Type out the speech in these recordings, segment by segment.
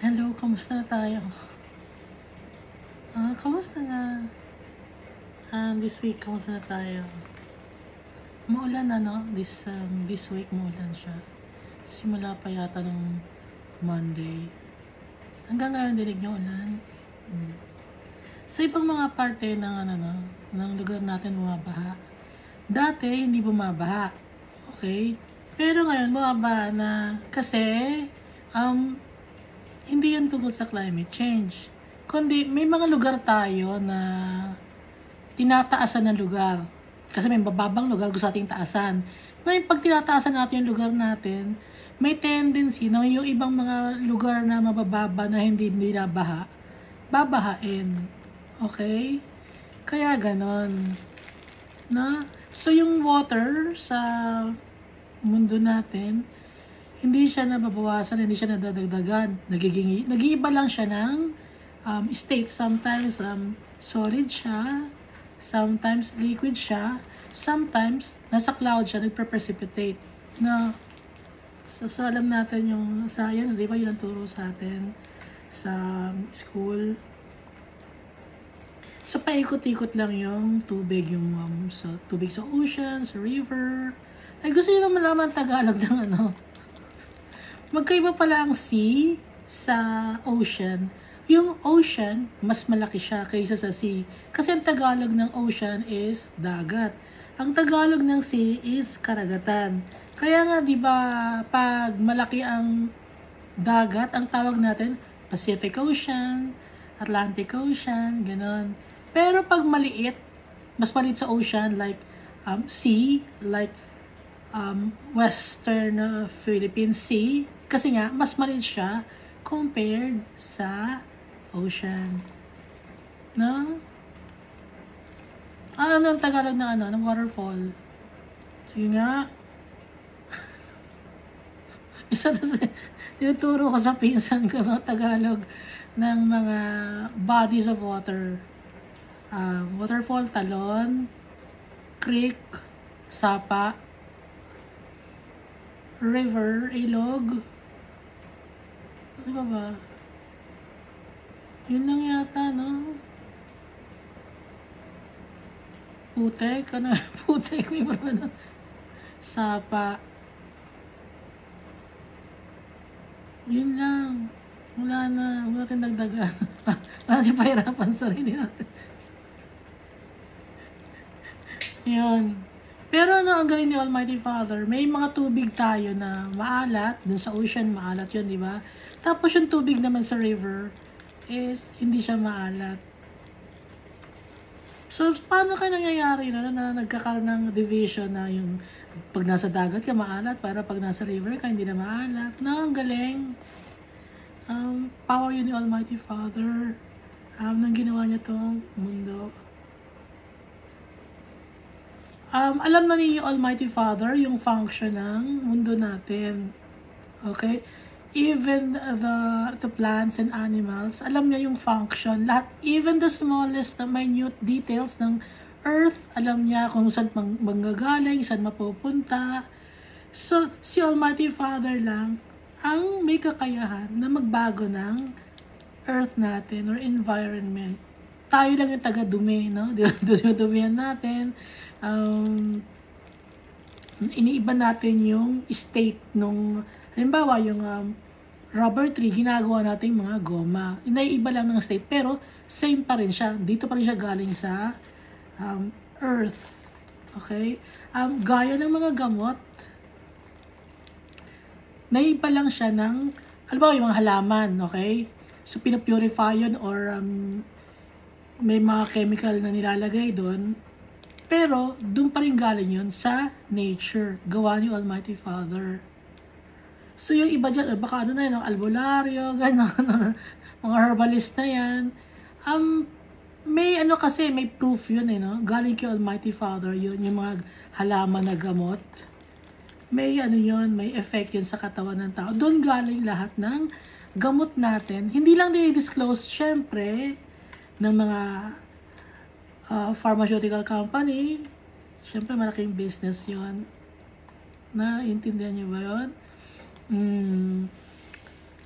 Hello, kamusta na tayo? Kamusta na? This week, kamusta na tayo? Maulan na, no? This week, maulan siya. Simula pa yata nung Monday. Hanggang ngayon, dinig niyo ulan. Sa ibang mga parte ng lugar natin bumabaha. Dati, hindi bumabaha. Okay? Pero ngayon, bumabaha na kasi, hindi yan tungkol sa climate change. Kundi may mga lugar tayo na tinataasan ng lugar. Kasi may bababang lugar gusto nating taasan. Ngayon, pag tinataasan natin yung lugar natin, may tendency na yung ibang mga lugar na mabababa na hindi nabaha, babahain. Okay? Kaya ganon. Na? So, yung water sa mundo natin, hindi siya nababawasan, hindi siya nadadagdagan. Nag-iiba lang siya ng state. Sometimes solid siya, sometimes liquid siya, sometimes nasa cloud siya, nagpe-precipitate. Na, so alam natin yung science, di ba yun ang turo sa atin sa school. So, paikot-ikot lang yung tubig, tubig sa ocean, sa river. Ay, gusto nyo ba malaman Tagalog ng Magkaiba pala ang sea sa ocean. Yung ocean, mas malaki siya kaysa sa sea. Kasi ang Tagalog ng ocean is dagat. Ang Tagalog ng sea is karagatan. Kaya nga, di ba, pag malaki ang dagat, ang tawag natin, Pacific Ocean, Atlantic Ocean, ganon. Pero pag maliit, mas maliit sa ocean, like sea, like Western Philippine Sea, kasi nga, mas maliit siya compared sa ocean. No? Ano ang Tagalog ng waterfall? Sige nga. Isa to tinuturo ko sa pinsan ko mga Tagalog ng mga bodies of water. Waterfall, talon, creek, sapa, river, ilog. Ano ba? Yun lang yata, no? Putek, putek, may parang sapa. Yun lang. Wala natin dagdagan. Wala natin pahirapan sa sarili natin. Yun. Pero ang galing ni Almighty Father, may mga tubig tayo na maalat, dun sa ocean maalat yun, di ba? Tapos yung tubig naman sa river is hindi siya maalat. So, paano kaya nangyayari na nagkakaroon ng division na yung pag nasa dagat ka maalat, para pag nasa river ka hindi na maalat? No, ang galing. Power yun ni Almighty Father. Nang ginawa niya tong mundo. Alam na ni Almighty Father yung function ng mundo natin. Okay? Even the plants and animals, alam niya yung function. Lahat, even the smallest na minute details ng earth, alam niya kung saan manggagaling, saan mapupunta. So, si Almighty Father lang ang may kakayahan na magbago ng earth natin or environment. Tayo lang yung taga-dumi, no? Dumihan natin. Iniiba natin yung state nung, halimbawa, yung rubber tree, ginagawa natin mga goma. Inaiiba lang ng state, pero same pa rin siya. Dito pa rin siya galing sa earth. Okay? Gaya ng mga gamot, naiiba lang siya ng, halimbawa, yung mga halaman, okay? So, pinapurify yun or may mga chemical na nilalagay doon. Pero, doon pa rin galing yun sa nature. Gawa ni Almighty Father. So, yung iba dyan, baka na yun, albularyo, gano'n, mga herbalist na yan. May kasi, may proof yun no? Galing kay Almighty Father yun, yung mga halaman na gamot. May yun, may effect yun sa katawan ng tao. Doon galing lahat ng gamot natin. Hindi lang dinidisclose, syempre, ng mga pharmaceutical company. Siyempre, malaking business yon. Naintindihan niyo ba yun?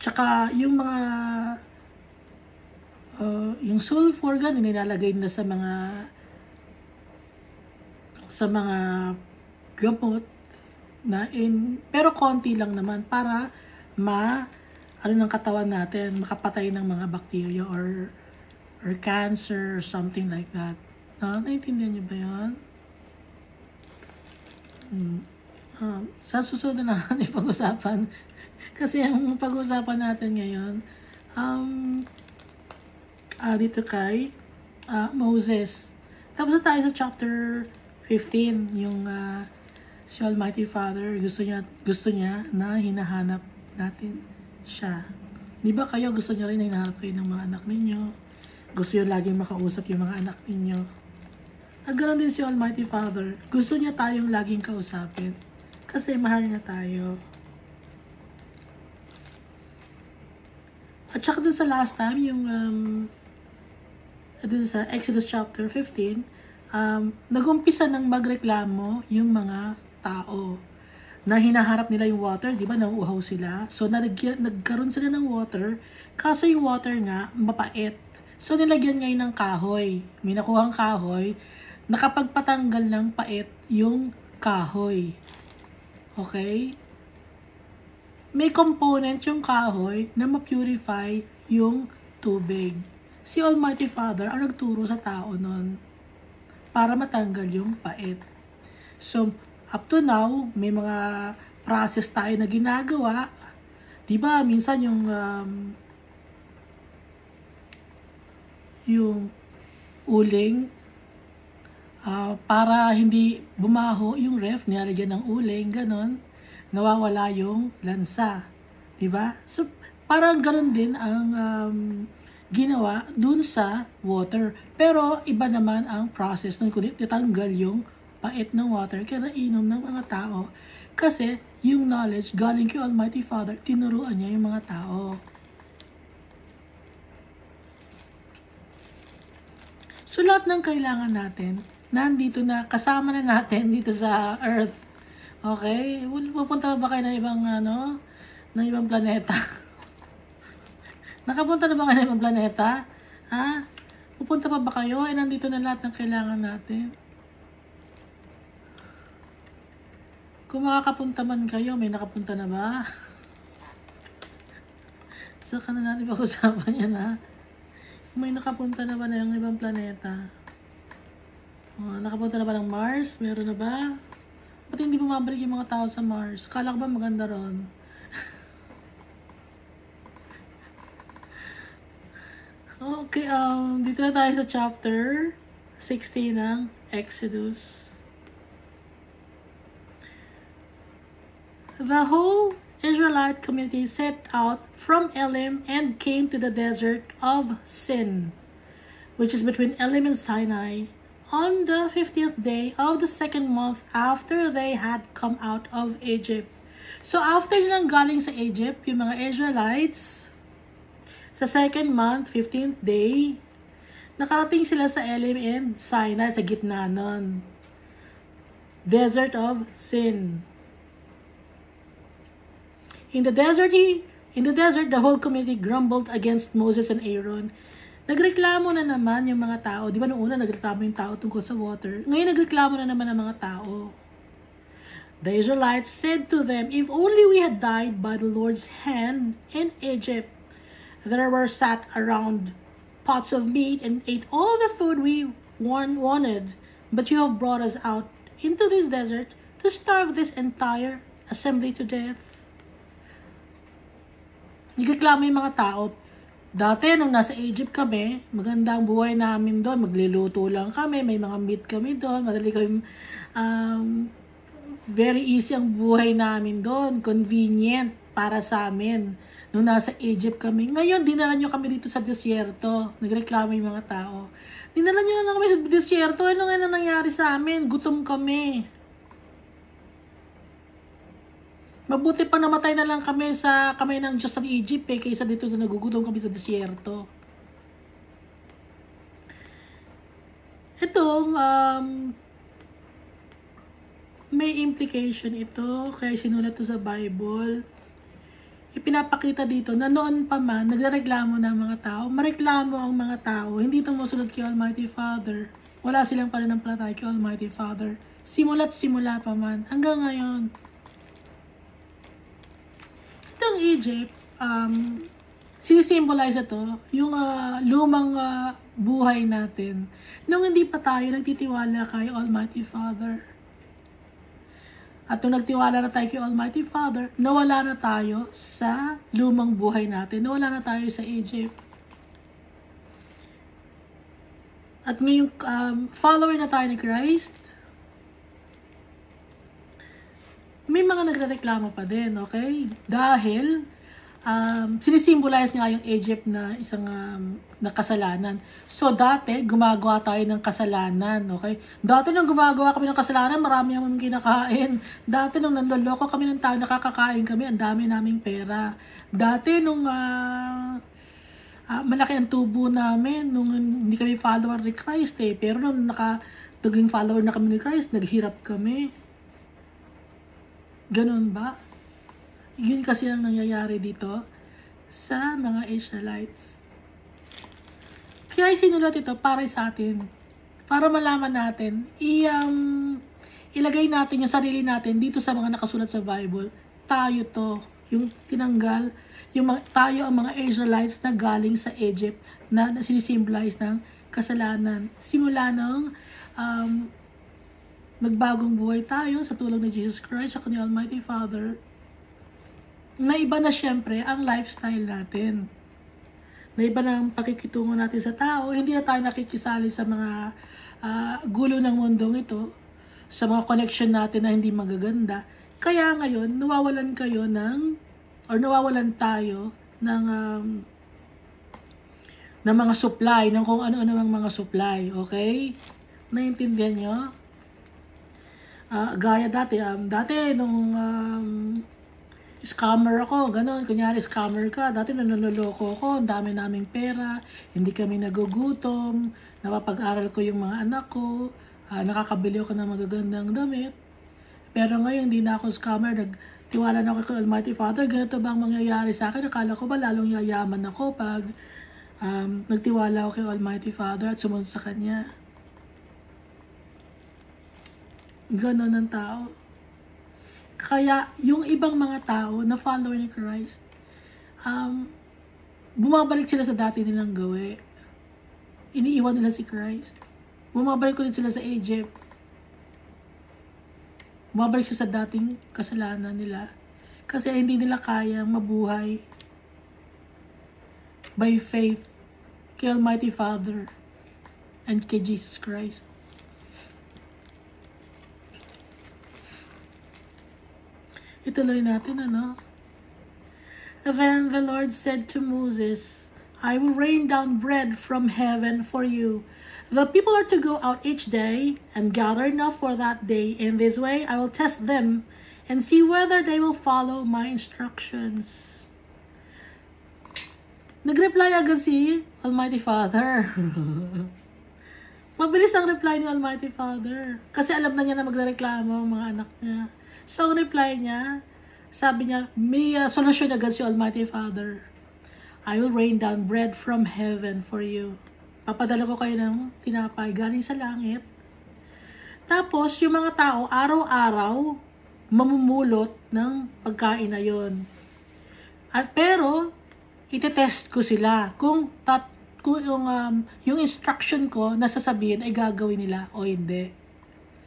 Tsaka yung mga yung sulfur gan nilalagay na sa mga gamot na pero konti lang naman para ano ng katawan natin, makapatay ng mga bacteria or cancer or something like that. Naintindihan niyo ba 'yan? Sa susunod na natin pag-usapan kasi ang pag-usapan natin ngayon dito kay Moses. Tapos tayo sa chapter 15, yung si Almighty Father gusto niya na hinahanap natin siya. Di ba kayo gusto niyo rin na hinahanap kayo ng mga anak ninyo? Gusto niyo laging makausap yung mga anak ninyo? Ganoon din si Almighty Father. Gusto niya tayong laging kausapin kasi mahal niya tayo. At saka dun sa last time, yung dun sa Exodus chapter 15, nag-umpisa ng magreklamo yung mga tao na hinaharap nila yung water, di ba, nauuhaw sila. So, nagkaroon sila ng water, kaso yung water nga, mapait. So, nilagyan ngayon ng kahoy. May nakuhang kahoy, nakapagpatanggal ng pait yung kahoy. Okay? May component yung kahoy na ma-purify yung tubig. Si Almighty Father ang nagturo sa tao nun para matanggal yung pait. So, up to now, may mga process tayo na ginagawa. Diba, minsan yung uling, para hindi bumaho yung ref, nilalagyan ng uling, ganon, nawawala yung lansa. Diba? So, parang ganon din ang ginawa dun sa water. Pero, iba naman ang process nun, kundi titanggal yung pait ng water kaya nainom ng mga tao. Kasi, yung knowledge galing kay Almighty Father, tinuruan niya yung mga tao. So, lahat ng kailangan natin, nandito na, kasama na natin dito sa Earth. Okay? Pupunta ba kayo ng ibang, ng ibang planeta? Nakapunta na ba kayo ng ibang planeta? Ha? Pupunta pa ba kayo? Nandito na lahat ng kailangan natin. Kung makakapunta man kayo, may nakapunta na ba? Saka na natin pag-usapan yan, ha? May nakapunta na ba na yung ibang planeta? Nakapunta na ba ng Mars? Meron na ba? Ba't hindi bumabalik yung mga tao sa Mars? Kala ko ba maganda ron? Okay, dito na tayo sa chapter 16 ng Exodus. The whole Israelite community set out from Elim and came to the desert of Sin, which is between Elim and Sinai, on the 50th day of the second month after they had come out of Egypt. So after nilang galing sa Egypt, yung mga Israelites, sa second month, 15th day, nakarating sila sa Elim and Sinai, sa gitna nun. Desert of Sin. In the desert, the whole community grumbled against Moses and Aaron. Nagreklamo na naman yung mga tao. Di ba noong una nagreklamo yung tao tungkol sa water? Ngayon nagreklamo na naman ang mga tao. The Israelites said to them, "If only we had died by the Lord's hand in Egypt. There were sat around pots of meat and ate all the food we wanted. But you have brought us out into this desert to starve this entire assembly to death." Nagreklamo yung mga tao. Dati, nung nasa Egypt kami, maganda ang buhay namin doon. Magluluto lang kami, may mga meat kami doon. Madali kami, very easy ang buhay namin doon. Convenient para sa amin. Nung nasa Egypt kami. Ngayon, dinala nyo kami dito sa disyerto. Nagreklamo yung mga tao. Dinala nyo na kami sa disyerto. Ano nga na nangyari sa amin? Gutom kami. Mabuti pa namatay na lang kami sa kamay ng Diyos sa Egypt kaysa dito sa nagugutom kami sa disyerto. Itong may implication ito kaya sinulat to sa Bible. ipinapakita dito na noon pa man, nagreklamo ng mga tao, mareklamo ang mga tao, hindi tumusunod kay Almighty Father. Wala silang pananampalataya kay Almighty Father. Simula't simula pa man, hanggang ngayon. Itong Egypt, sinisimbolize ito, yung lumang buhay natin, nung hindi pa tayo nagtitiwala kay Almighty Father. At nung nagtiwala na tayo kay Almighty Father, nawala na tayo sa lumang buhay natin. Nawala na tayo sa Egypt. At ngayong follower na tayo ni Christ, may mga nagrereklamo pa din, okay? Dahil sinisimbolize nga yung Egypt na isang na kasalanan. So, dati, gumagawa tayo ng kasalanan, okay? Dati nung gumagawa kami ng kasalanan, marami ang kinakain. Dati nung nanloloko kami ng tao, nakakakain kami, ang dami naming pera. Dati nung malaki ang tubo namin, nung hindi kami follower ni Christ pero nung nakatuging follower na kami ni Christ, naghirap kami. Ganun ba? Yun kasi ang nangyayari dito sa mga Israelites. Kaya sinulat ito para sa atin. Para malaman natin, ilagay natin yung sarili natin dito sa mga nakasulat sa Bible. Tayo to. Yung tinanggal, tayo ang mga Israelites na galing sa Egypt na sinisimbolize ng kasalanan. Simula nung nagbagong buhay tayo sa tulong ni Jesus Christ sa ni Almighty Father, na iba na syempre ang lifestyle natin. Na iba na ang pakikitungo natin sa tao. Hindi na tayo nakikisali sa mga gulo ng mundong ito, sa mga connection natin na hindi magaganda. Kaya ngayon, nawawalan tayo ng mga supply, ng kung ano-ano mga supply. Okay? Naiintindihan nyo? Gaya dati nung scammer ako, gano'n, kunyari scammer ka, dati nanloloko ako, ang dami naming pera, hindi kami nagugutom, napapag-aral ko yung mga anak ko, nakakabili ako ng magagandang damit, pero ngayon hindi na ako scammer, nagtiwala na ako kay Almighty Father, ganito ba ang mangyayari sa akin? Akala ko ba lalong yayaman ako pag nagtiwala ako kay Almighty Father at sumunod sa Kanya? Ganon ang tao. Kaya, yung ibang mga tao na follower ni Christ, bumabalik sila sa dati nilang gawi. Iniiwan nila si Christ. Bumabalik ulit sila sa Egypt. Bumabalik sila sa dating kasalanan nila. Kasi hindi nila kayang mabuhay by faith kay Almighty Father and kay Jesus Christ. Ituloy natin, Then the Lord said to Moses, I will rain down bread from heaven for you. The people are to go out each day and gather enough for that day. In this way, I will test them and see whether they will follow my instructions. Nag-reply agad si Almighty Father. Mabilis ang reply ni Almighty Father. Kasi alam na niya na magreklamo ang mga anak niya. So, ang reply niya, sabi niya, may solusyon agad si Almighty Father. I will rain down bread from heaven for you. Papadala ko kayo ng tinapay galing sa langit. Tapos, yung mga tao, araw-araw, mamumulot ng pagkain na yun. Pero, itetest ko sila kung yung instruction ko na sasabihin ay gagawin nila o hindi.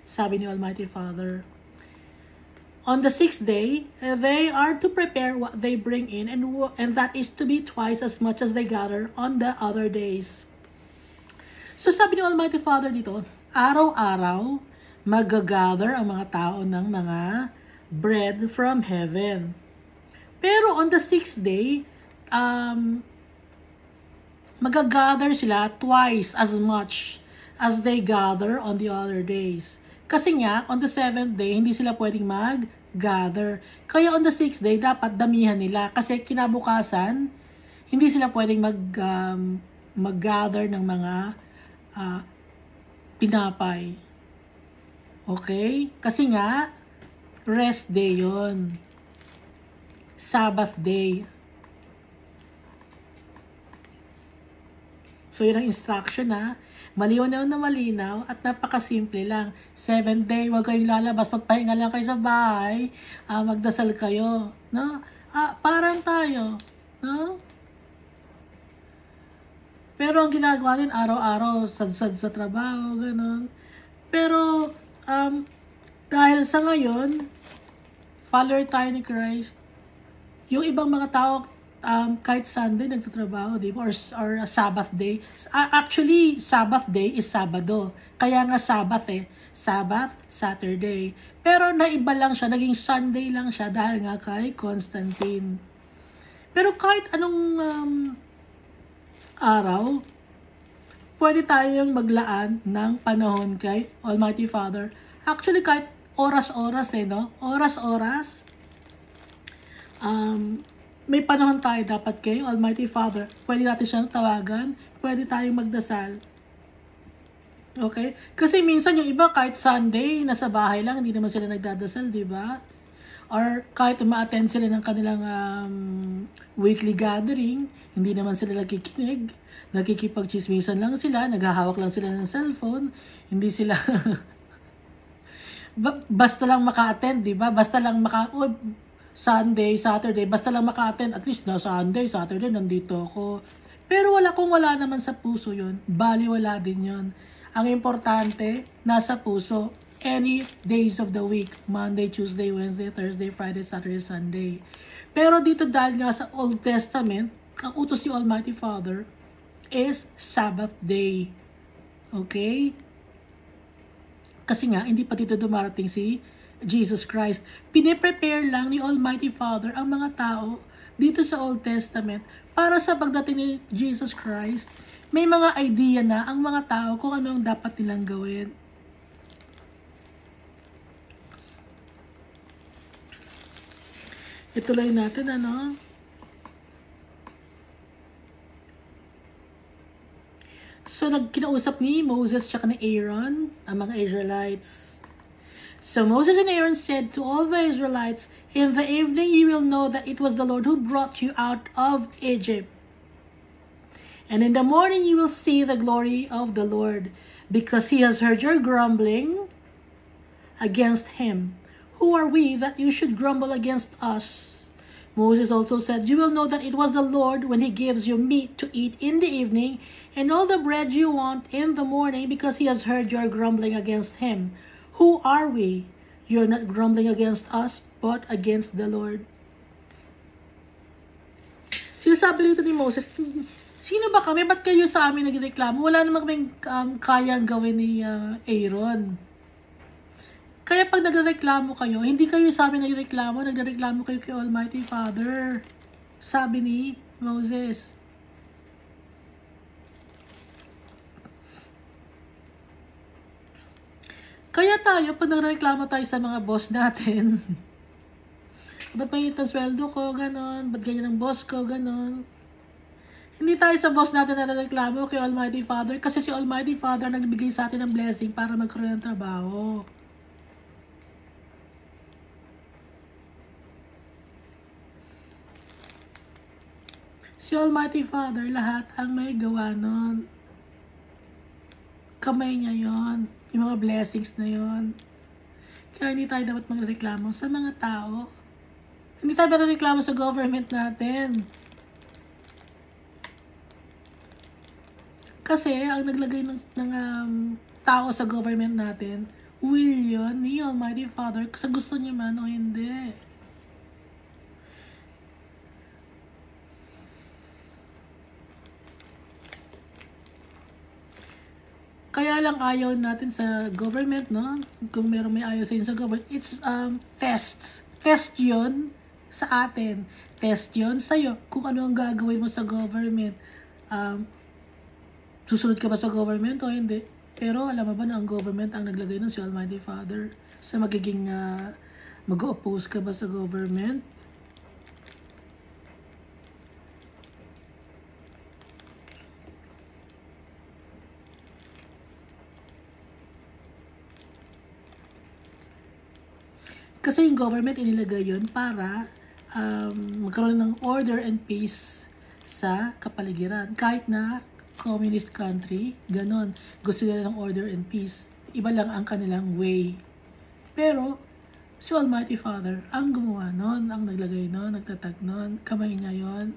Sabi ni Almighty Father. On the 6th day, they are to prepare what they bring in, and that is to be twice as much as they gather on the other days. So sabi ni Almighty Father dito, araw-araw, mag-gather ang mga tao ng mga bread from heaven. Pero on the 6th day, mag-gather sila twice as much as they gather on the other days. Kasi nga, on the 7th day, hindi sila pwedeng mag-gather. Kaya on the 6th day, dapat damihan nila. Kasi kinabukasan, hindi sila pwedeng mag-gather ng mga pinapay. Okay? Kasi nga, rest day yon. Sabbath day. So, yun ang instruction ha. Malinaw na malinaw at napakasimple lang. 7th day, huwag kayong lalabas. Magpahinga lang kayo sa bahay. Magdasal kayo. No? Parang tayo. No? Pero ang ginagawa din, araw-araw, sad-sad sa trabaho, ganun. Pero, dahil sa ngayon, follower tayo ni Christ, yung ibang mga tao, kahit Sunday nagtatrabaho, di ba? Or Sabbath day. Actually, Sabbath day is Sabado. Kaya nga Sabbath Sabbath, Saturday. Pero naiba lang siya, naging Sunday lang siya dahil nga kay Constantine. Pero kahit anong araw, pwede tayong maglaan ng panahon kay Almighty Father. Actually, kahit oras-oras no? Oras-oras. May panahon tayo dapat kay Almighty Father. Pwede natin siyang tawagan. Pwede tayong magdasal. Okay? Kasi minsan yung iba kahit Sunday, nasa bahay lang, hindi naman sila nagdadasal, di ba? Or kahit ma-attend sila ng kanilang weekly gathering, hindi naman sila nakikinig. Nakikipag-chismisan lang sila, naghahawak lang sila ng cellphone, hindi sila... basta lang maka-attend, di ba? Basta lang Sunday, Saturday, basta lang maka-attend, at least na Sunday, Saturday, nandito ako. Pero kung wala naman sa puso yun, baliwala din yun. Ang importante, nasa puso, any days of the week, Monday, Tuesday, Wednesday, Thursday, Friday, Saturday, Sunday. Pero dito dahil nga sa Old Testament, ang utos ni Almighty Father is Sabbath day. Okay? Kasi nga, hindi pa dito dumarating si Jesus Christ. Piniprepare lang ni Almighty Father ang mga tao dito sa Old Testament para sa pagdating ni Jesus Christ, may mga idea na ang mga tao kung ano ang dapat nilang gawin. Ituloy natin, So, kinausap ni Moses at ni Aaron ang mga Israelites. So Moses and Aaron said to all the Israelites, "In the evening you will know that it was the Lord who brought you out of Egypt. And in the morning you will see the glory of the Lord, because he has heard your grumbling against him. Who are we that you should grumble against us?" Moses also said, "You will know that it was the Lord when he gives you meat to eat in the evening, and all the bread you want in the morning, because he has heard your grumbling against him. Who are we? You're not grumbling against us, but against the Lord." Sinasabi dito ni Moses, sino ba kami? Ba't kayo sa amin nagreklamo? Wala namang kaming kayang gawin ni Aaron. Kaya pag nagreklamo kayo, hindi kayo sa amin nagreklamo kayo kay Almighty Father. Sabi ni Moses. Kaya tayo, pag nagreklamo tayo sa mga boss natin, ba't may ang sweldo ko, ganon, ba't ganyan ang boss ko, ganon. Hindi tayo sa boss natin na nagreklamo kay Almighty Father, kasi si Almighty Father nagbigay sa atin ng blessing para magkaroon ng trabaho. Si Almighty Father, lahat ang may gawa nun. Kamay niya yon, yung mga blessings na yon. Kaya hindi tayo dapat magreklamo sa mga tao. Hindi tayo magreklamo sa government natin. Kasi ang naglagay ng tao sa government natin, will yun ni Almighty Father sa gusto niya man o hindi. Kaya lang ayaw natin sa government, no? Kung may ayaw sa inyo sa government, it's tests. Test yun sa atin. Test yun sa'yo. Kung ano ang gagawin mo sa government. Susunod ka ba sa government o hindi? Pero alam mo ba na ang government ang naglagay ng si Almighty Father sa magiging mag-oppose ka ba sa government? Kasi yung government inilagay yun para magkaroon ng order and peace sa kapaligiran. Kahit na communist country, ganon. Gusto nila ng order and peace. Iba lang ang kanilang way. Pero, si Almighty Father, ang gumawa nun, ang naglagay nun, nagtatag nun, kamay niya yon.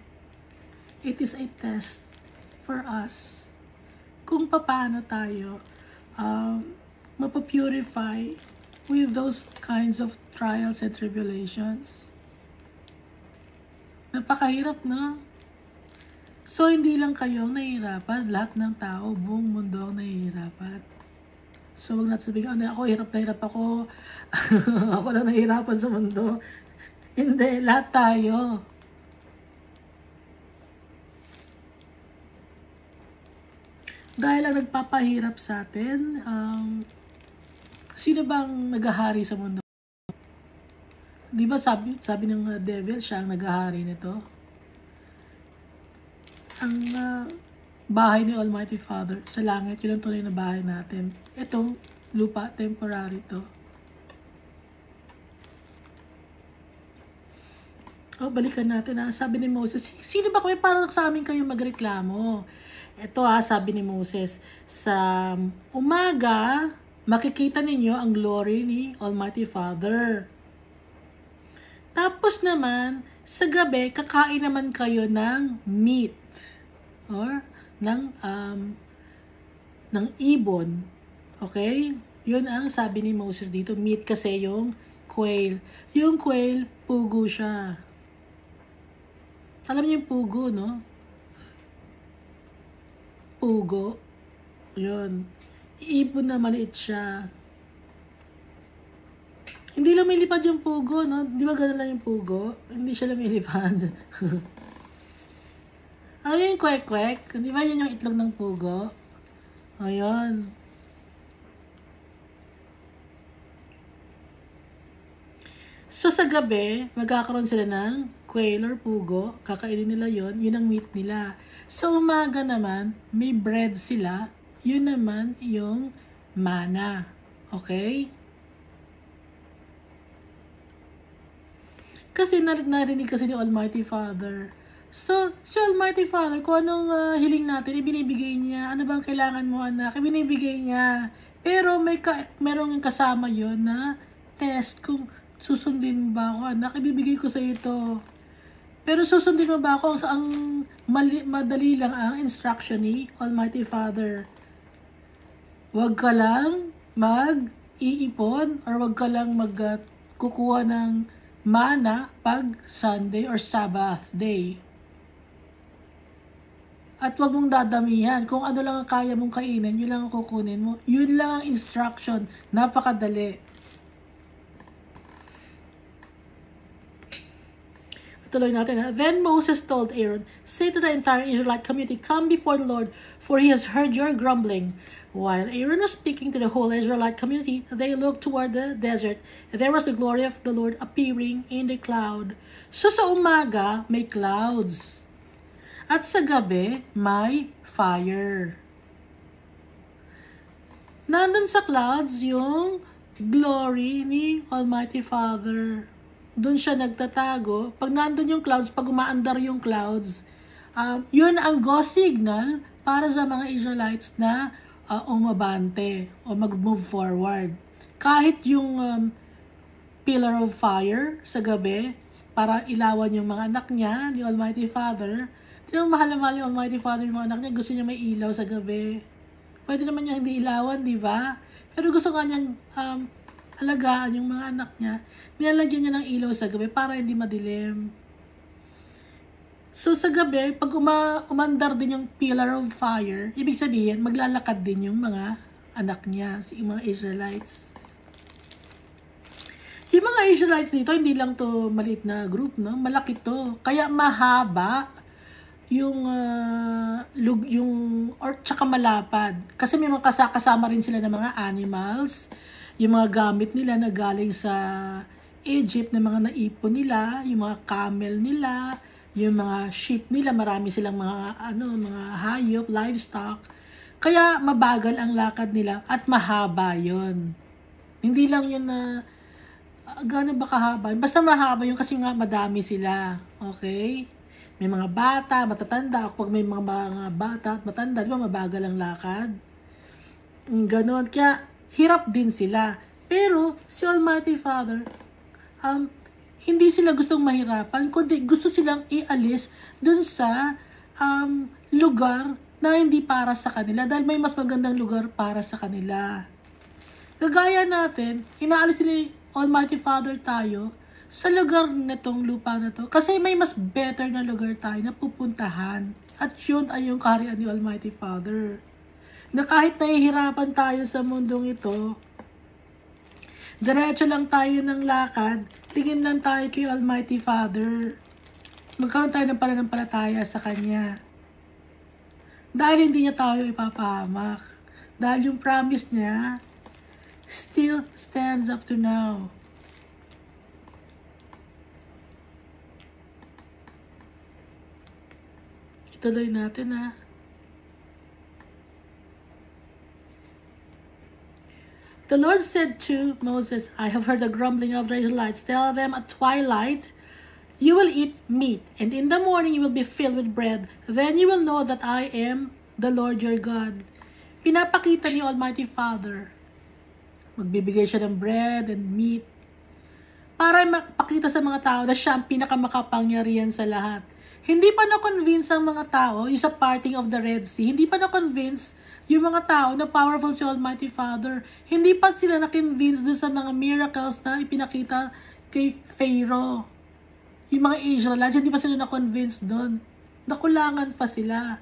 It is a test for us kung paano tayo mapapurify with those kinds of trials and tribulations. Napakahirap, no? So, hindi lang kayo ang nahihirapan. Lahat ng tao, buong mundo ang nahihirapan. So, wag natin sabihin, ako, hirap na hirap ako. Ako lang nahihirapan sa mundo. Hindi, lahat tayo. Dahil ang nagpapahirap sa atin, sino bang naghahari sa mundo? Di ba sabi ng devil, siya ang naghahari nito? Ang bahay ni Almighty Father sa langit, yun ang tunay na bahay natin. Itong lupa, temporary to. Balikan natin sabi ni Moses, sino ba kami para sa amin kayo magreklamo? Ito sabi ni Moses, sa umaga, makikita ninyo ang glory ni Almighty Father. Tapos naman, sa gabi, kakain naman kayo ng meat or ng ibon. Okay? Yun ang sabi ni Moses dito. Meat kasi yung quail. Yung quail, pugo siya. Alam niyo yung pugo, no? Pugo. Yun. Ibon na maliit siya. Hindi lumilipad yung pugo, no? Di ba ganun lang yung pugo? Hindi siya lumilipad. Ano yung kwek-kwek? Di ba yun yung itlog ng pugo? Ayun. So, sa gabi, magkakaroon sila ng quail or pugo. Kakainin nila yon, yun ang meat nila. Sa umaga naman, may bread sila. Yun naman yung mana. Okay? Kasi narinig kasi ni Almighty Father. So, si Almighty Father, kung anong hiling natin, ibinibigay niya. Ano bang kailangan mo, anak? Ibinibigay niya. Pero merong kasama yon na test kung susundin mo ba ako, anak? Ibibigay ko sa ito. Pero susundin mo ba ako? Ang madali lang ang instruction ni Almighty Father. Huwag ka lang mag-iipon or huwag ka lang kukuha ng mana pag Sunday or Sabbath day. At huwag mong dadamihan. Kung ano lang ang kaya mong kainin, yun lang ang kukunin mo. Yun lang ang instruction. Napakadali. Tuloy natin. Then Moses told Aaron, say to the entire Israelite community, come before the Lord, for he has heard your grumbling. While Aaron was speaking to the whole Israelite community, they looked toward the desert, and there was the glory of the Lord appearing in the cloud. So sa umaga, may clouds. At sa gabi, may fire. Nandun sa clouds yung glory ni Almighty Father. Doon siya nagtatago. Pag nandun yung clouds, pag umaandar yung clouds, yun ang go signal para sa mga Israelites na umabante o mag-move forward. Kahit yung pillar of fire sa gabi, para ilawan yung mga anak niya, ni Almighty Father, tinang mahal na mahal ni Almighty Father yung mga anak niya, gusto niya may ilaw sa gabi. Pwede naman niya hindi ilawan, di ba? Pero gusto nga niyang alagaan yung mga anak niya, nilalagyan niya ng ilaw sa gabi para hindi madilim. So sa gabi, pag umandar din yung pillar of fire, ibig sabihin, maglalakad din yung mga anak niya, yung mga Israelites. Yung mga Israelites dito, hindi lang to maliit na group, no? Malaki to. Kaya mahaba yung tsaka malapad. Kasi may mga kasama rin sila ng mga animals, yung mga gamit nila na galing sa Egypt na mga naipon nila, yung mga camel nila, yung mga sheep nila, marami silang mga mga hayop, livestock. Kaya mabagal ang lakad nila at mahaba 'yon. Hindi lang 'yun na Gaano ba kahaba? Basta mahaba yung kasi nga madami sila. Okay? May mga bata, matatanda. Pag may mga bata at matanda, di ba mabagal ang lakad? Ganon. Kaya hirap din sila. Pero si Almighty Father, hindi sila gustong mahirapan, kundi gusto silang ialis dun sa lugar na hindi para sa kanila dahil may mas magandang lugar para sa kanila. Kagaya natin, inaalis ni Almighty Father tayo sa lugar nitong lupa na to kasi may mas better na lugar tayo na pupuntahan. At yun ay yung kaharian ni Almighty Father. Na kahit nahihirapan tayo sa mundong ito, diretso lang tayo ng lakad, tingin lang tayo kay Almighty Father. Magkaroon tayo ng pananampalataya sa Kanya. Dahil hindi niya tayo ipapahamak. Dahil yung promise niya still stands up to now. Ituloy natin ha. The Lord said to Moses, I have heard the grumbling of the Israelites. Tell them at twilight, you will eat meat, and in the morning you will be filled with bread. Then you will know that I am the Lord your God. Pinapakita ni Almighty Father. Magbibigay siya ng bread and meat para makita sa mga tao na siya ang pinakamakapangyarihan sa lahat. Hindi pa na-convince ang mga tao, yung sa parting of the Red Sea, hindi pa na-convince yung mga tao na powerful si Almighty Father. Hindi pa sila na-convince dun sa mga miracles na ipinakita kay Pharaoh. Yung mga Israelites, hindi pa sila na-convince dun. Nakulangan pa sila.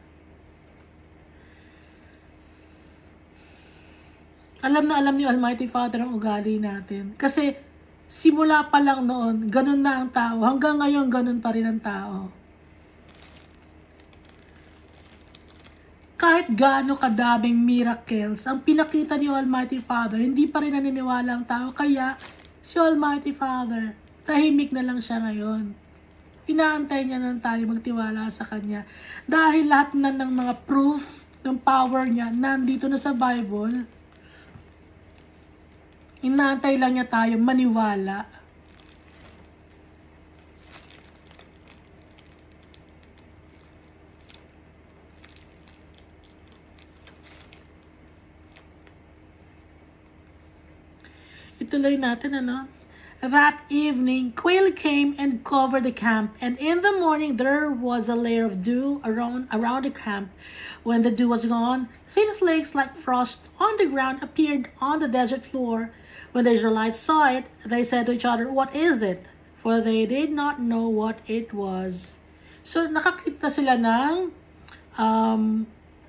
Alam na alam ni Almighty Father ang ugali natin. Kasi simula pa lang noon, ganun na ang tao. Hanggang ngayon, ganun pa rin ang tao. Kahit gaano kadaming miracles ang pinakita ni Almighty Father, hindi pa rin naniniwala ang tao. Kaya si Almighty Father, tahimik na lang siya ngayon. Inaantay niya na tayo magtiwala sa Kanya. Dahil lahat na ng mga proof ng power niya nandito na sa Bible, inaantay lang niya tayo maniwala. Ituloy natin, ano? That evening, quail came and covered the camp, and in the morning there was a layer of dew around the camp. When the dew was gone, thin flakes like frost on the ground appeared on the desert floor. When the Israelites saw it, they said to each other, "What is it?" For they did not know what it was. So, nakakita sila ng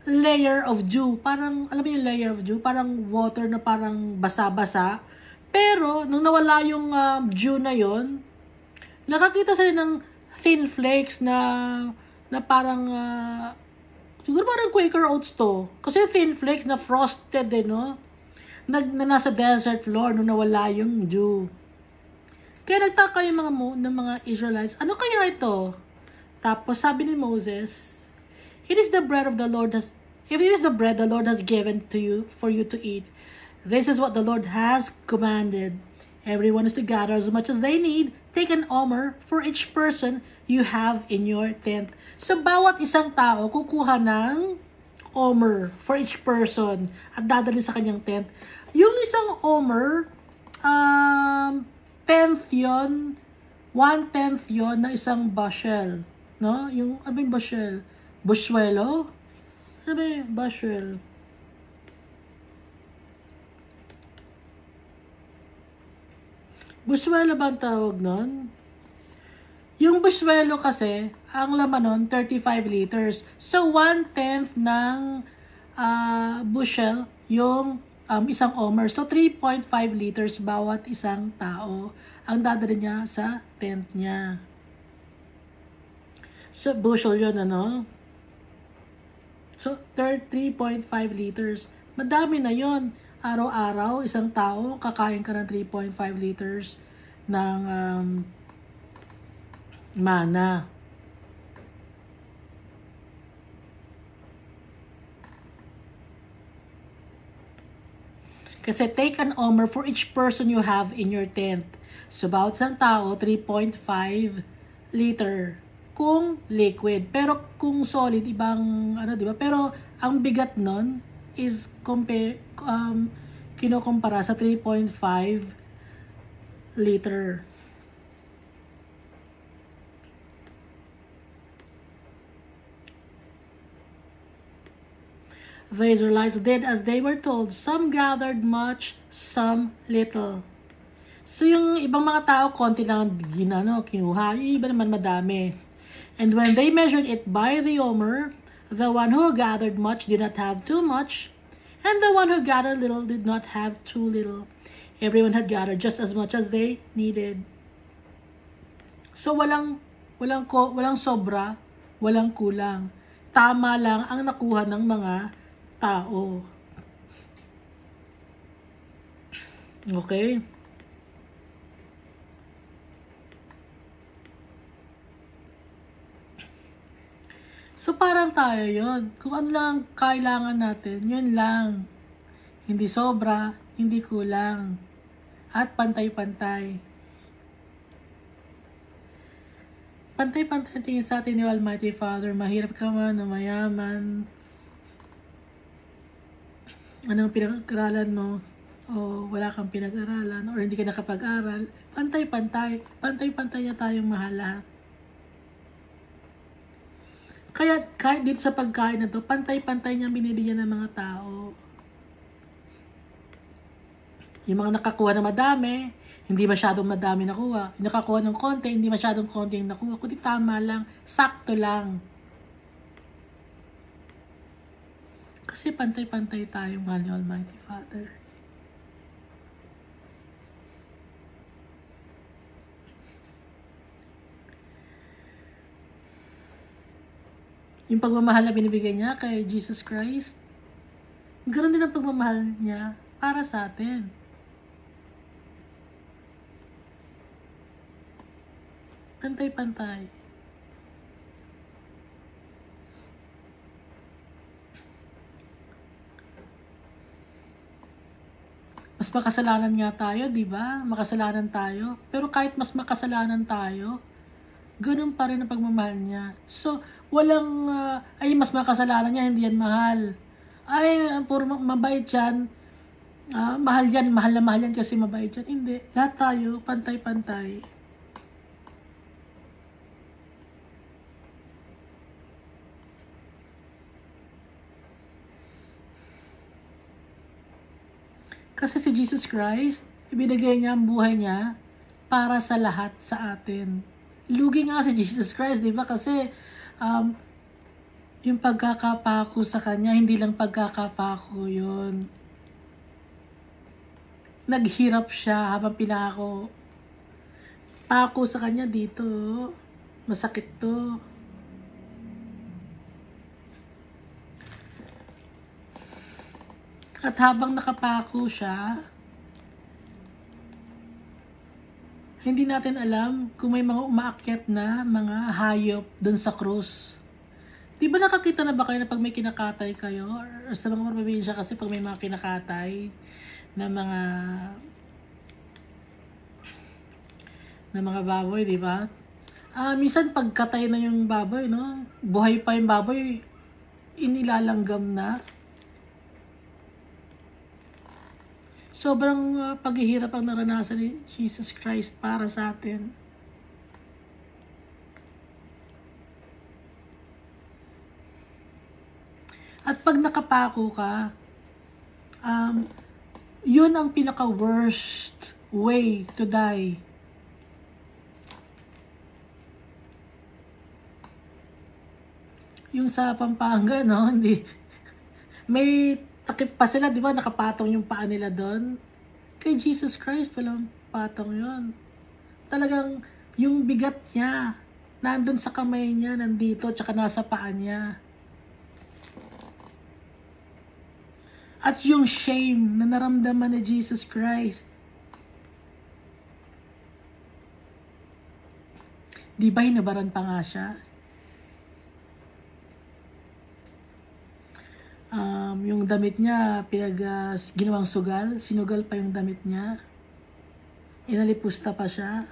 layer of dew. Parang, alam mo yung layer of dew? Parang water na parang basa-basa. Pero, nung nawala yung dew na yon, nakakita sila ng thin flakes na parang, siguro parang Quaker Oats to. Kasi thin flakes na frosted no? Na nasa desert floor nung nawala yung dew. Kaya nagtaka yung mga Israelites, ano kaya ito? Tapos sabi ni Moses, If it is the bread the Lord has given to you for you to eat, this is what the Lord has commanded. Everyone is to gather as much as they need. Take an omer for each person you have in your tent. So, bawat isang tao kukuha ng omer for each person at dadali sa kanyang tent. Yung isang omer, 1/10 yon na isang bushel. No? Yung, ano yung bushel? Bushwelo? Ano ba yung bushel? Bushwelo ba ang tawag nun? Yung bushwelo kasi, ang laman nun, 35 liters. So, 1/10 ng bushel yung isang omer. So, 3.5 liters bawat isang tao ang dadala niya sa tent niya. So, bushel yun, ano? So, 3.5 liters. Madami na yun. Araw-araw, isang tao, kakain ka ng 3.5 liters ng mana. Kasi take an omer for each person you have in your tent. So, bawat isang tao, 3.5 liter kung liquid. Pero kung solid, ibang ano, di ba? Pero ang bigat nun is kinukumpara sa 3.5 liter. The Israelites did as they were told. Some gathered much, some little. So yung ibang mga tao, konti lang kinuha. Yung iba naman madami. And when they measured it by the omer, the one who gathered much did not have too much, and the one who gathered little did not have too little. Everyone had gathered just as much as they needed. So walang sobra, walang kulang. Tama lang ang nakuha ng mga tao. Okay? So parang tayo yun. Kung ano lang kailangan natin, yun lang. Hindi sobra, hindi kulang. At pantay-pantay. Pantay-pantay tingin sa atin ni Almighty Father. Mahirap ka man o mayaman. Anong pinag-aralan mo? O wala kang pinag-aralan o hindi ka nakapag-aral. Pantay-pantay. Pantay-pantay niya tayong mahal lahat. Kaya kahit dito sa pagkain na to, pantay-pantay niya binibigyan ng mga tao. Yung mga nakakuha na madami, hindi masyadong madami nakuha. Yung nakakuha ng konti, hindi masyadong konti yung nakuha. Kundi tama lang, sakto lang. Kasi pantay-pantay tayong mahal ni Almighty Father. Yung pagmamahal na binibigay niya kay Jesus Christ, ganoon din ang pagmamahal niya para sa atin. Pantay-pantay. Mas makasalanan nga tayo, di ba? Makasalanan tayo. Pero kahit mas makasalanan tayo, ganun pa rin ang pagmamahal niya. So, walang, ay, mas makasalanan niya, hindi yan mahal. Ay, puro mabait yan. Mahal yan, mahal na mahal yan kasi mabait yan. Hindi. Lahat tayo, pantay-pantay. Kasi si Jesus Christ, ibinigay niya ang buhay niya para sa lahat sa atin. Lugi nga si Jesus Christ, di ba? Kasi yung pagkakapako sa kanya, hindi lang pagkakapako yun. Naghirap siya habang pinako. Pako sa kanya dito. Masakit to. At habang nakapako siya, hindi natin alam kung may mga umaakyat na mga hayop dun sa krus. Di ba nakakita na ba kayo na pag may kinakatay kayo? Or sa mga probinsya kasi pag may mga kinakatay na mga baboy, di ba? Minsan pagkatay na yung baboy, no? Buhay pa yung baboy, inilalanggam na. Sobrang paghihirap ang naranasan ni Jesus Christ para sa atin. At pag nakapako ka, yun ang pinaka-worst way to die. Yung sa Pampanga, no? Hindi. May takip pa sila, di ba? Nakapatong yung paa nila doon. Kay Jesus Christ, walang patong yun. Talagang yung bigat niya, nandun sa kamay niya, nandito, tsaka nasa paa niya. At yung shame na naramdaman ni Jesus Christ, di ba hinabaran pa nga siya? Yung damit niya, ginawang sugal. Sinugal pa yung damit niya. Inalipusta pa siya.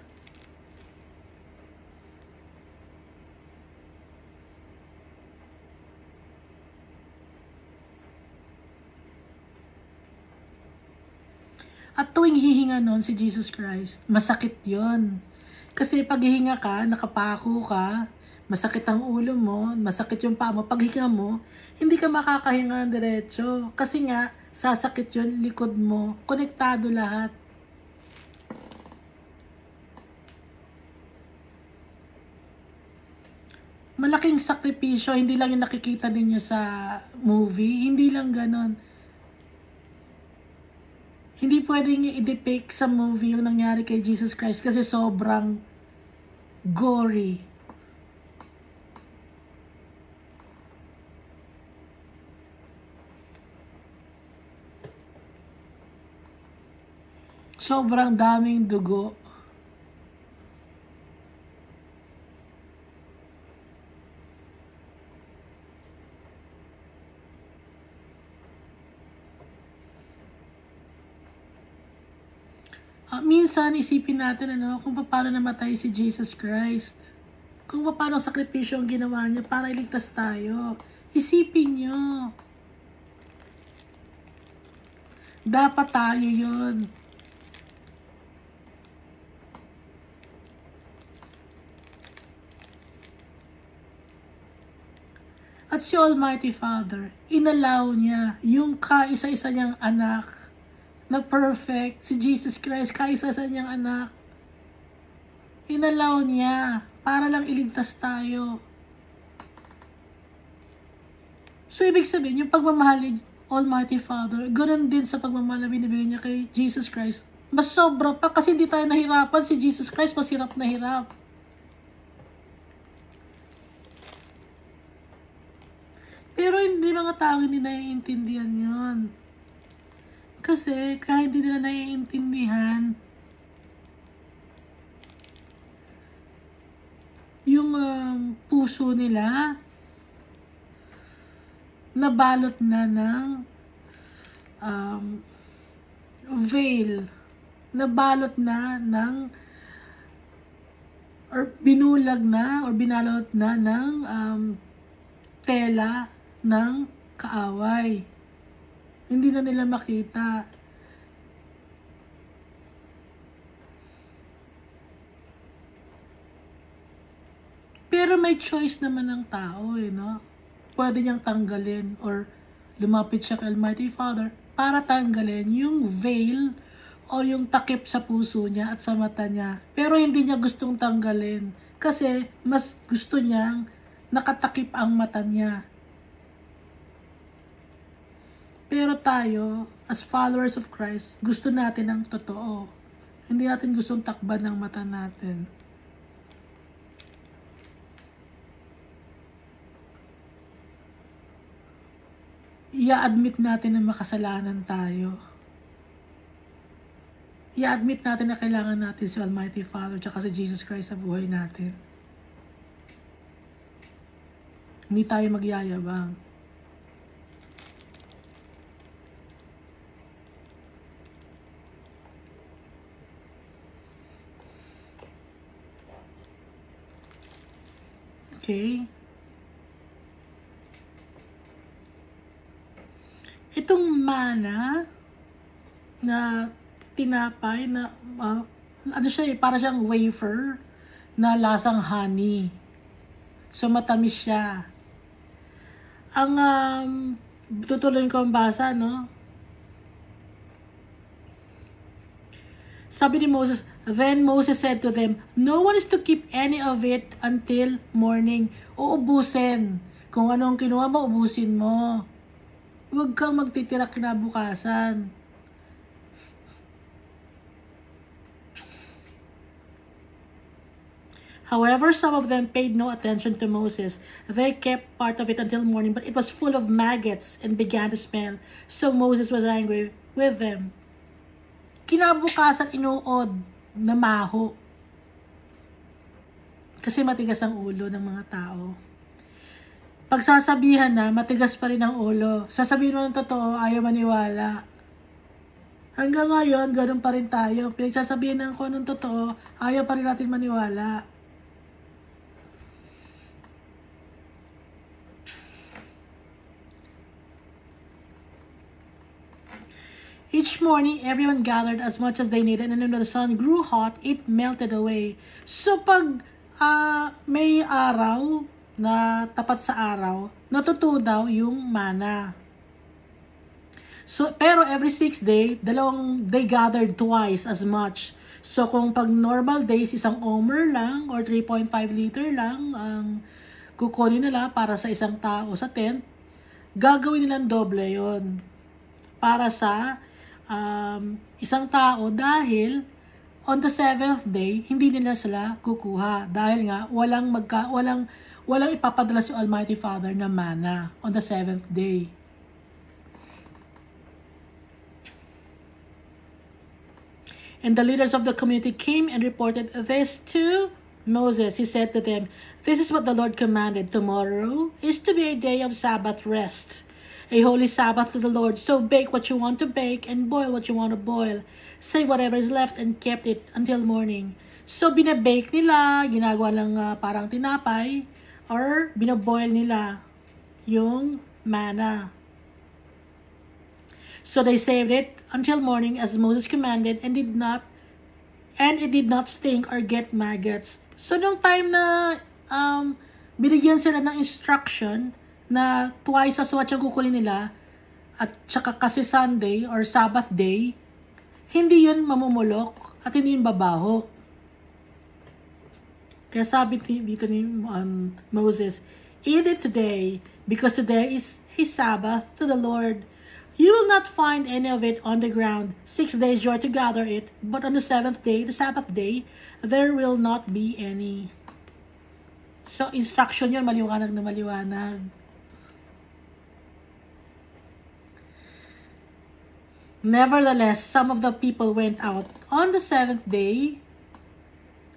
At tuwing hihinga nun si Jesus Christ, masakit yon. Kasi pag hihinga ka, nakapako ka, masakit ang ulo mo, masakit yung paa mo, pag hihinga mo, hindi ka makakahinga ng diretso. Kasi nga, sasakit yon likod mo, konektado lahat. Malaking sakripisyo, hindi lang yung nakikita ninyo sa movie, hindi lang ganon. Hindi pwedeng i-depict sa movie yung nangyari kay Jesus Christ kasi sobrang gory. Sobrang daming dugo. Minsan isipin natin kung paano namatay si Jesus Christ. Kung paano sakripisyo ang ginawa niya para iligtas tayo. Isipin niyo. Dapat tayo yun. At si Almighty Father, inalaw niya yung kaisa-isa niyang anak na perfect, si Jesus Christ, kaisa-isa niyang anak. Inalaw niya para lang iligtas tayo. So, ibig sabihin, yung pagmamahal ni Almighty Father, ganoon din sa pagmamahal na binibigay niya kay Jesus Christ. Mas sobra pa kasi hindi tayo nahirapan. Si Jesus Christ, mas hirap na hirap. Pero hindi mga tao hindi naiintindihan yun. Kasi kahit hindi nila naiintindihan yung puso nila nabalot na ng veil, nabalot na ng or binulag na or binalot na ng tela ng kaaway. Hindi na nila makita. Pero may choice naman ng tao no? Pwede niyang tanggalin or lumapit siya kay Almighty Father para tanggalin yung veil o yung takip sa puso niya at sa mata niya. Pero hindi niya gustong tanggalin kasi mas gusto niyang nakatakip ang mata niya. Pero tayo, as followers of Christ, gusto natin ang totoo. Hindi natin gustong takban ng mata natin. I-admit natin na makasalanan tayo. I-admit natin na kailangan natin si Almighty Father at si Jesus Christ sa buhay natin. Hindi tayo magyayabang. Okay? Itong mana na tinapay na para siyang wafer na lasang honey. So matamis siya. Ang tutuloy ko ang basa, no? Sabi ni Moses, then Moses said to them, no one is to keep any of it until morning. Uubusin. Kung anong kinuha mo, ubusin mo. Huwag kang magtitira kinabukasan. However, some of them paid no attention to Moses. They kept part of it until morning, but it was full of maggots and began to smell. So Moses was angry with them. Kinabukasan inuod na maho. Kasi matigas ang ulo ng mga tao. Pagsasabihan na, matigas pa rin ang ulo. Sasabihin mo ng totoo, ayaw maniwala. Hanggang ngayon, ganun pa rin tayo. Pinagsasabihin ng kung anong totoo, ayaw pa rin natin maniwala. Each morning, everyone gathered as much as they needed, and when the sun grew hot, it melted away. So, pag may araw na tapat sa araw, natutunaw daw yung mana. So, pero every 6 days, they gathered twice as much. So, kung pag normal days, isang omer lang or 3.5 liter lang ang kukunin nila para sa isang tao sa tent, gagawin nilang doble yon para sa isang tao, dahil on the 7th day, hindi nila sila kukuha. Dahil nga, walang ipapadala si Almighty Father na mana on the 7th day. And the leaders of the community came and reported this to Moses. He said to them, "This is what the Lord commanded. Tomorrow is to be a day of Sabbath rest, a holy Sabbath to the Lord. So bake what you want to bake and boil what you want to boil. Save whatever is left and kept it until morning." So binabake nila, ginagawa lang parang tinapay, or binaboil nila yung mana. So they saved it until morning as Moses commanded, and it did not stink or get maggots. So nung time na binigyan sila ng instruction na twice as much ang kukunin nila, at saka kasi Sunday or Sabbath day, hindi yun mamumulok at hindi yun babaho. Kaya sabi dito ni Moses, "Eat it today, because today is a Sabbath to the Lord. You will not find any of it on the ground. 6 days you are to gather it, but on the 7th day, the Sabbath day, there will not be any." So, instruction yun, maliwanag na maliwanag. Nevertheless, some of the people went out on the 7th day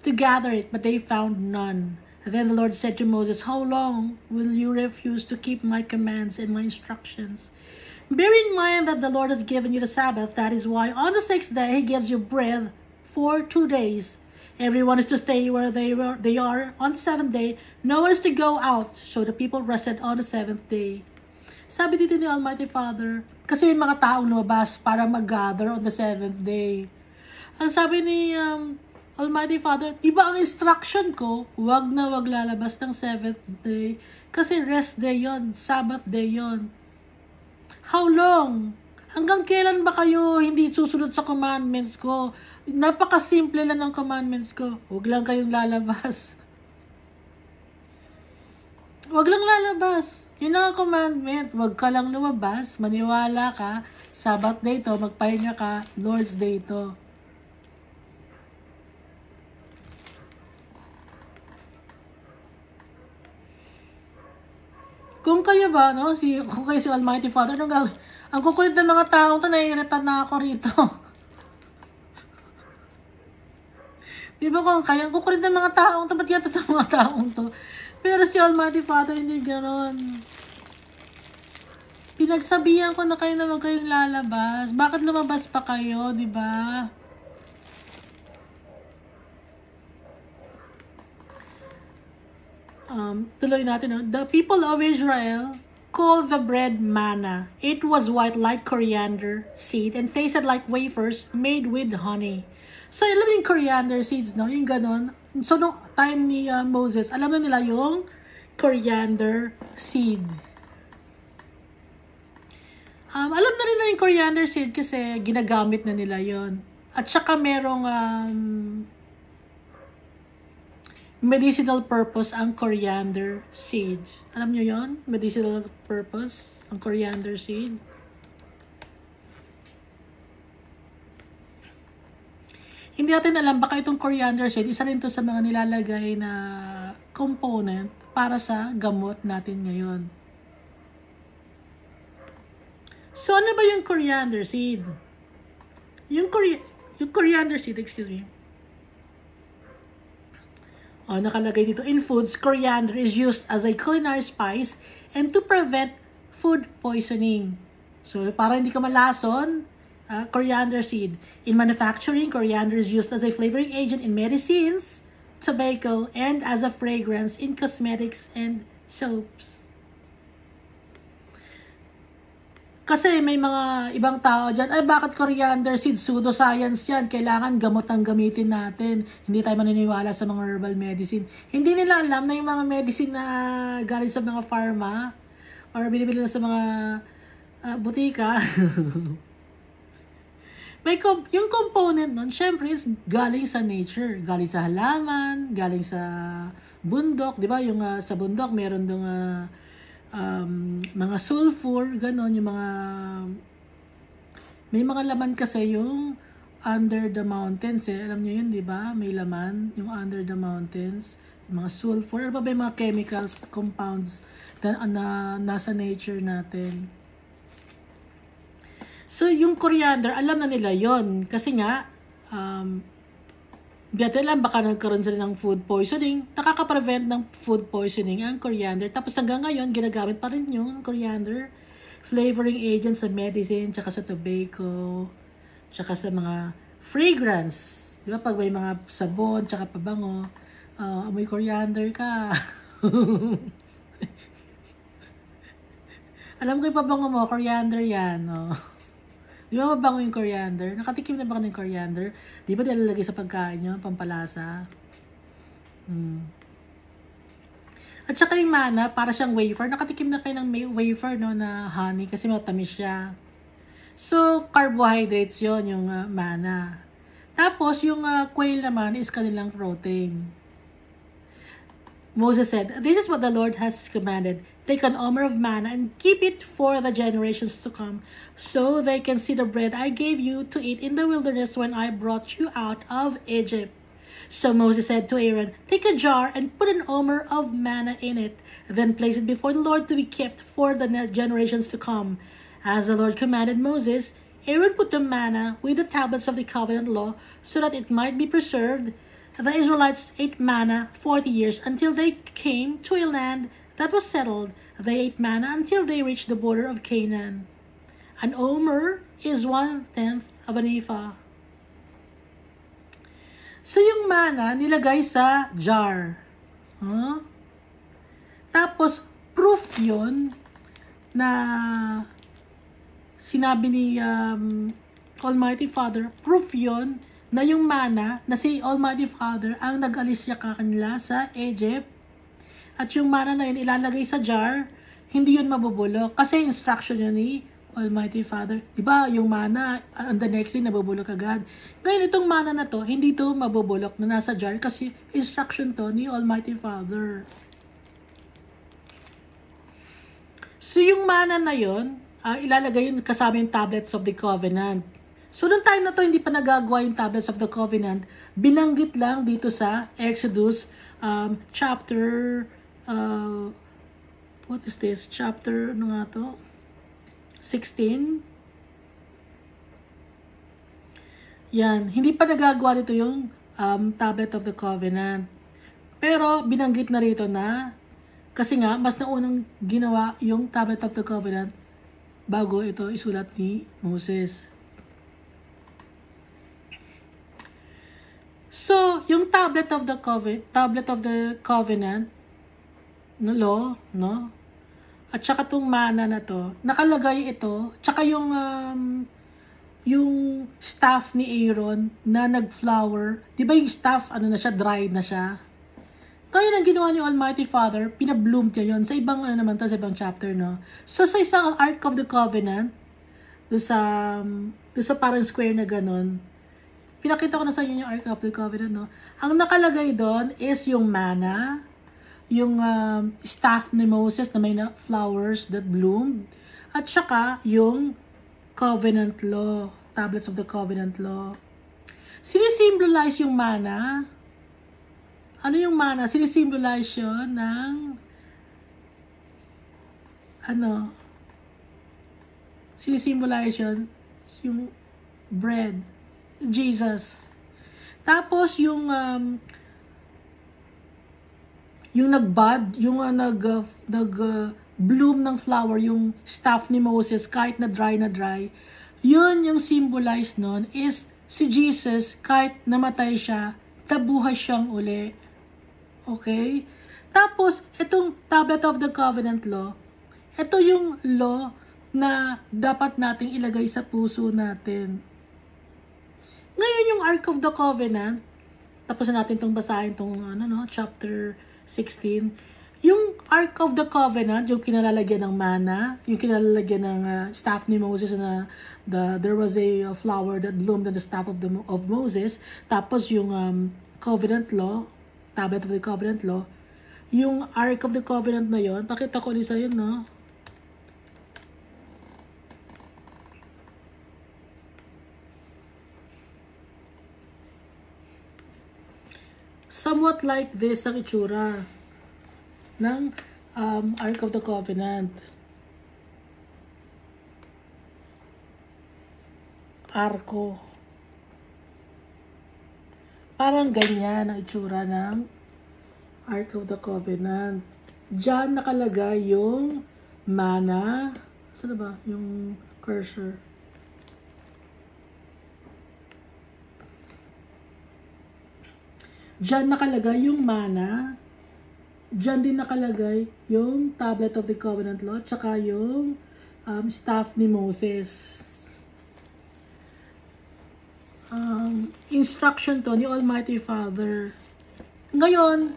to gather it, but they found none. Then the Lord said to Moses, "How long will you refuse to keep my commands and my instructions? Bear in mind that the Lord has given you the Sabbath. That is why on the 6th day He gives you bread for 2 days. Everyone is to stay where they are on the 7th day. No one is to go out." So the people rested on the 7th day. Sabi dito ni Almighty Father, kasi may mga taong lumabas para mag-gather on the 7th day. Ang sabi ni Almighty Father, iba ang instruction ko, wag na wag lalabas ng 7th day, kasi rest day yon, Sabbath day yon. How long? Hanggang kailan ba kayo hindi susunod sa commandments ko? Napakasimple lang ng commandments ko. Huwag lang kayong lalabas. Huwag lang lalabas. Yun ang commandment. Huwag ka lang lumabas. Maniwala ka. Sabbath day to. Magpahinga ka. Lord's day to. Kung kayo ba, no? Kung kayo si Almighty Father, anong gawin? Ang kukulit ng mga taong to, naiirita na ako rito. Di ba kung kayo, ang kukulit ng mga taong to, ba't yata ng mga taong to? Pero si Almighty Father, hindi gano'n. Pinagsabihan ko na kayo na wag kayong lalabas. Bakit lumabas pa kayo, di ba? Tuloy natin, no? The people of Israel called the bread manna. It was white like coriander seed and tasted like wafers made with honey. So, alam mo yung coriander seeds, no? Yung ganon. So, nung time ni Moses, alam na nila yung coriander seed. Alam na rin na yung coriander seed kasi ginagamit na nila yon. At saka merong medicinal purpose ang coriander seed. Alam nyo yon? Medicinal purpose ang coriander seed. Hindi natin alam, baka itong coriander seed, isa rin to sa mga nilalagay na component para sa gamot natin ngayon. So, ano ba yung coriander seed? Yung coriander seed, excuse me. Nakalagay dito, in foods, coriander is used as a culinary spice and to prevent food poisoning. So, para hindi ka malason, coriander seed. In manufacturing, coriander is used as a flavoring agent in medicines, tobacco, and as a fragrance in cosmetics and soaps. Kasi may mga ibang tao dyan, ay bakit coriander seed? Pseudoscience yan. Kailangan gamot ang gamitin natin. Hindi tayo maniniwala sa mga herbal medicine. Hindi nila alam na yung mga medicine na galing sa mga pharma or binibili na sa mga butika. Yung component nun, syempre is galing sa nature. Galing sa halaman, galing sa bundok. Diba? Yung sa bundok, meron dong mga sulfur, ganon, yung mga may mga laman kasi yung under the mountains alam nyo yun, di ba? May laman yung under the mountains, yung mga sulfur, ano ba yung mga chemicals, compounds na nasa nature natin. So yung coriander, alam na nila yon kasi nga Dati lang baka nagkaroon sila ng food poisoning. Nakaka-prevent ng food poisoning ang coriander. Tapos hanggang ngayon, ginagamit pa rin yung coriander. Flavoring agent sa medicine, tsaka sa tobacco, tsaka sa mga fragrance. Di ba? Pag may mga sabon, tsaka pabango, amoy coriander ka. Alam ko yung pabango mo, coriander yan. Di ba mabango yung coriander? Nakatikim na ba ka ng coriander? Di ba nilalagay sa pagkain nyo? Pampalasa? At saka yung mana, para siyang wafer. Nakatikim na kayo ng wafer na honey kasi matamis siya. So, carbohydrates yon yung mana. Tapos, yung quail naman is kanilang protein. Moses said, "This is what the Lord has commanded. Take an omer of manna and keep it for the generations to come, so they can see the bread I gave you to eat in the wilderness when I brought you out of Egypt." So Moses said to Aaron, "Take a jar and put an omer of manna in it. Then place it before the Lord to be kept for the generations to come." As the Lord commanded Moses, Aaron put the manna with the tablets of the covenant law so that it might be preserved. The Israelites ate manna 40 years until they came to a land that was settled. They ate manna until they reached the border of Canaan. An omer is 1/10 of an ephah. So yung manna nilagay sa jar. Tapos proof yon na sinabi ni Almighty Father, proof yon na yung mana, na si Almighty Father ang nag-alis siya kanila sa Egypt. At yung mana na yun ilalagay sa jar, hindi yun mabubulok. Kasi instruction yun ni Almighty Father. Diba yung mana, on the next day nabubulok agad. Ngayon itong mana na to, hindi to mabubulok na nasa jar kasi instruction to ni Almighty Father. So yung mana na yun, ilalagay yun kasama yung tablets of the covenant. So, noong time na to, hindi pa nagagawa yung tablets of the covenant. Binanggit lang dito sa Exodus chapter, what is this? Chapter, ano nga to? 16. Yan. Hindi pa nagagawa dito yung tablet of the covenant. Pero, binanggit na rito na, kasi nga, mas naunang ginawa yung tablet of the covenant bago ito isulat ni Moses. So, yung tablet of the covenant no law, no? At saka tong mana na to, nakalagay ito, tsaka yung staff ni Aaron na nag-flower, di ba yung staff, ano na siya, dried na siya? Kaya ang ginawa ni Almighty Father, pinabloom niya yun. Sa ibang, naman to, sa ibang chapter, no? So, sa isang Ark of the Covenant, doon sa parang square na ganun, pinakita ko na sa inyo yung Ark of the Covenant, no? Ang nakalagay doon is yung manna, yung staff ni Moses na may flowers that bloomed, at saka yung covenant law, tablets of the covenant law. Sinisimbolize yung manna. Ano yung manna? Sinisimbolize yun ng sinisimbolize yun yung bread. Jesus. Tapos yung yung nagbud, yung bloom ng flower, yung staff ni Moses, kahit na dry, yun yung symbolize nun is si Jesus, kahit namatay siya, tabuhay siyang uli. Okay? Tapos, itong Tablet of the Covenant Law, ito yung law na dapat nating ilagay sa puso natin. Ngayon yung Ark of the Covenant, tapos na natin itong basahin itong chapter 16. Yung Ark of the Covenant, yung kinalalagyan ng mana, yung kinalalagyan ng staff ni Moses na there was a flower that bloomed on the staff of Moses. Tapos yung Covenant Law, Tablet of the Covenant Law, yung Ark of the Covenant na yon, pakita ko ulit sa'yo, no? Somewhat like this ang itsura ng Ark of the Covenant. Arko. Parang ganyan ang itsura ng Ark of the Covenant. Diyan nakalagay yung mana. Saan ba? Yung cursor. Diyan nakalagay yung mana. Diyan din nakalagay yung Tablet of the Covenant Law, tsaka yung staff ni Moses. Instruction to ni Almighty Father. Ngayon,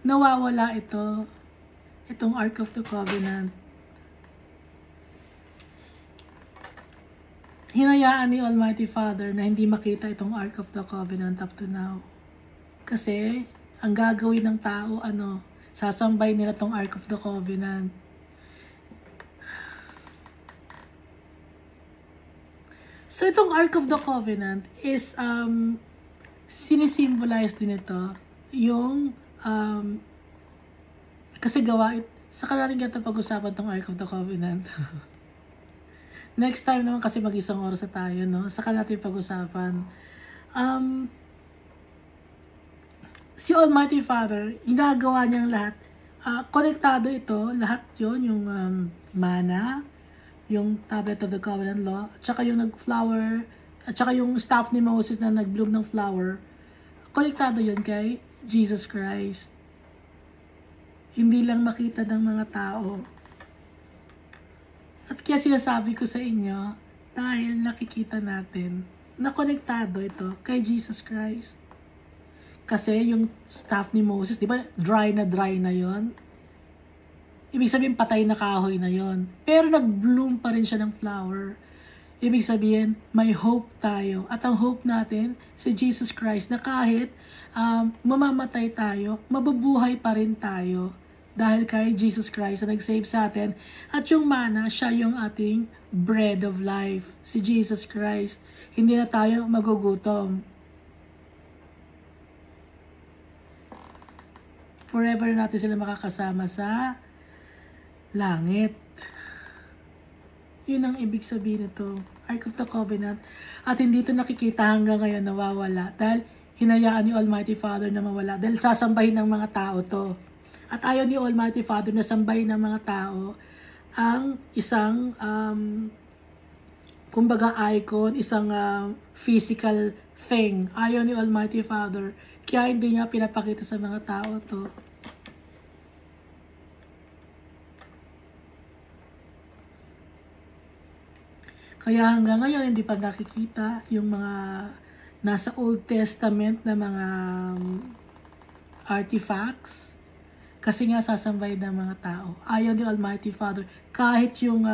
nawawala itong Ark of the Covenant. Hinayaan ni Almighty Father na hindi makita itong Ark of the Covenant up to now. Kasi, ang gagawin ng tao, sasambay nila tong Ark of the Covenant. So, itong Ark of the Covenant is, sinisimbolize din ito, yung, kasi saka natin gata pag-usapan tong Ark of the Covenant. Next time naman kasi mag-isang oras na tayo, no? Saka natin pag-usapan. Si Almighty Father, ginagawa niyang lahat. Konektado ito, lahat yon, yung mana, yung Tablet of the Covenant Law, at saka yung nag-flower, at saka yung staff ni Moses na nag-bloom ng flower. Konektado yun kay Jesus Christ. Hindi lang makita ng mga tao. At kaya sinasabi ko sa inyo, dahil nakikita natin na konektado ito kay Jesus Christ. Kasi yung staff ni Moses, di ba, dry na yon. Ibig sabihin, patay na kahoy na yon. Pero nag-bloom pa rin siya ng flower. Ibig sabihin, may hope tayo. At ang hope natin, si Jesus Christ, na kahit mamamatay tayo, mabubuhay pa rin tayo. Dahil kay Jesus Christ na nag-save sa atin. At yung mana, siya yung ating bread of life. Si Jesus Christ. Hindi na tayo magugutom. Forever natin sila makakasama sa langit. Yun ang ibig sabihin nito. Ark of the Covenant. At hindi ito nakikita hanggang ngayon nawawala. Dahil hinayaan ni Almighty Father na mawala. Dahil sasambahin ng mga tao to. At ayaw ni Almighty Father na sambahin ng mga tao ang isang kumbaga icon, isang physical thing. Ayaw ni Almighty Father. Kaya hindi niya pinapakita sa mga tao to. Kaya hanggang ngayon, hindi pa nakikita yung mga nasa Old Testament na mga artifacts. Kasi nga sasambay ng mga tao. Ayaw ni Almighty Father. Kahit yung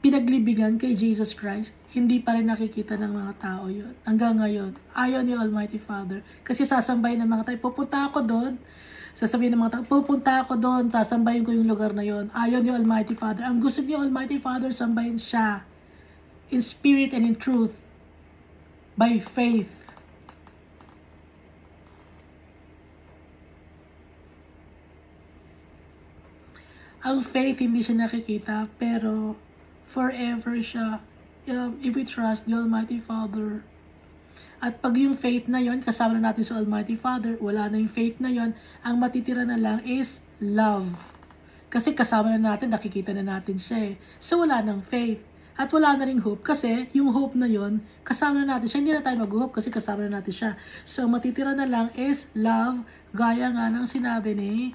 pinaglibigan kay Jesus Christ, hindi pa rin nakikita ng mga tao yun. Hanggang ngayon, ayaw ni Almighty Father. Kasi sasambay ng mga tao. Pupunta ako doon. Sasabihin ng mga tao, pupunta ako doon, sasambayin ko yung lugar na yon. Ayaw ni Almighty Father. Ang gusto ni Almighty Father, sambahin siya. In spirit and in truth. By faith. Ang faith, hindi siya nakikita, pero forever siya. If we trust the Almighty Father. At pag yung faith na yon kasama na natin sa Almighty Father, wala na yung faith na yon, ang matitira na lang is love. Kasi kasama na natin, nakikita na natin siya eh. So wala nang faith. At wala na ring hope kasi yung hope na yon kasama na natin siya. Hindi na tayo mag-hope kasi kasama na natin siya. So matitira na lang is love, gaya nga ng sinabi ni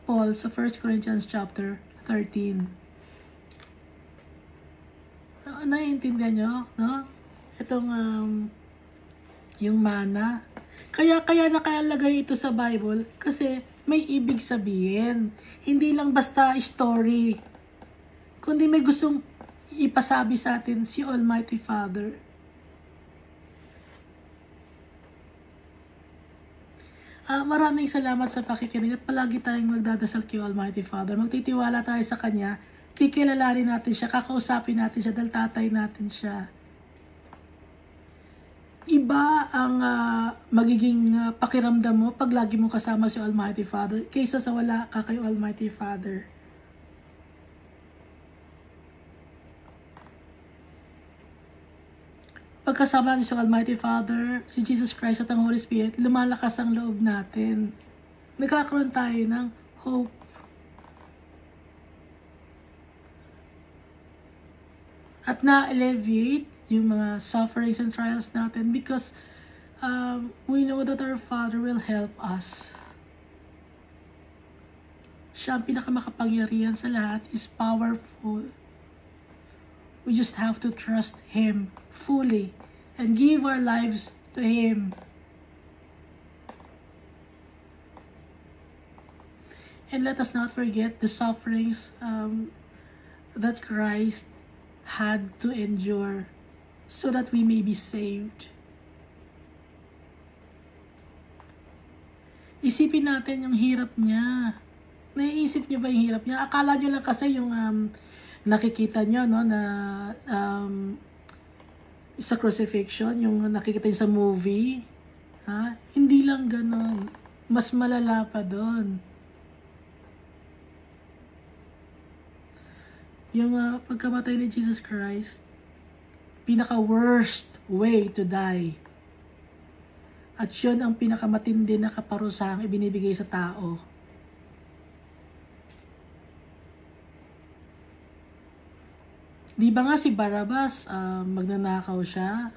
Paul sa 1 Corinthians chapter 13. Naiintindihan nyo, no? Itong yung mana. Kaya nakalagay ito sa Bible kasi may ibig sabihin. Hindi lang basta story, kundi may gustong ipasabi sa atin si Almighty Father. Maraming salamat sa pakikinig at palagi tayong magdadasal kay Almighty Father. Magtitiwala tayo sa Kanya, kikilalanin natin siya, kakausapin natin siya dahil tatay natin siya. Iba ang magiging pakiramdam mo pag lagi mo kasama si Almighty Father kaysa sa wala ka kay Almighty Father. Pagkasama natin si Almighty Father, si Jesus Christ at ang Holy Spirit, lumalakas ang loob natin. Nagkakaroon tayo ng hope. At na-alleviate yung mga sufferings and trials natin because we know that our Father will help us. Siya ang pinakamakapangyarihan sa lahat, is powerful. We just have to trust Him fully and give our lives to Him. And let us not forget the sufferings that Christ had to endure so that we may be saved. Isipin natin yung hirap niya. Naiisip niyo ba yung hirap niya? Akala niyo lang kasi yung nakikita niyo, no, na sa crucifixion, yung nakikita niyo sa movie. Hindi lang ganon. Mas malala pa doon. Yung pagkamatay ni Jesus Christ, pinaka-worst way to die. At yun ang pinakamatindi na kaparusahang ibinibigay sa tao. Di ba nga si Barabbas, magnanakaw siya?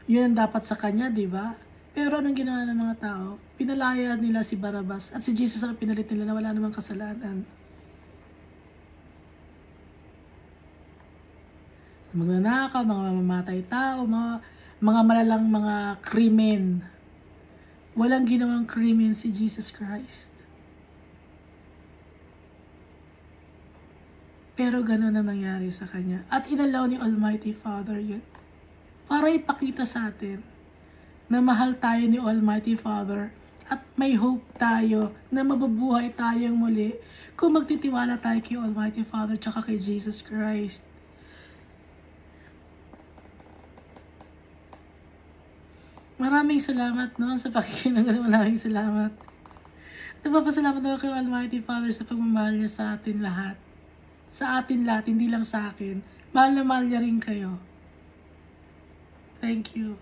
Yun ang dapat sa kanya, di ba? Pero anong ginawa ng mga tao? Pinalaya nila si Barabbas at si Jesus ang pinalit nila na wala namang kasalanan. Magnanakaw, mga mamamatay tao, mga malalang mga krimen. Walang ginawang krimen si Jesus Christ. Pero gano'n ang nangyari sa Kanya. At inalaw ni Almighty Father yun. Para ipakita sa atin na mahal tayo ni Almighty Father at may hope tayo na mabubuhay tayong muli kung magtitiwala tayo kay Almighty Father tsaka kay Jesus Christ. Maraming salamat, no, sa pakikinig. Maraming salamat. Nagpapasalamat ako kay Almighty Father sa pagmamahal niya sa atin lahat. Sa atin lahat, hindi lang sa akin. Mahal na mahal niya rin kayo. Thank you.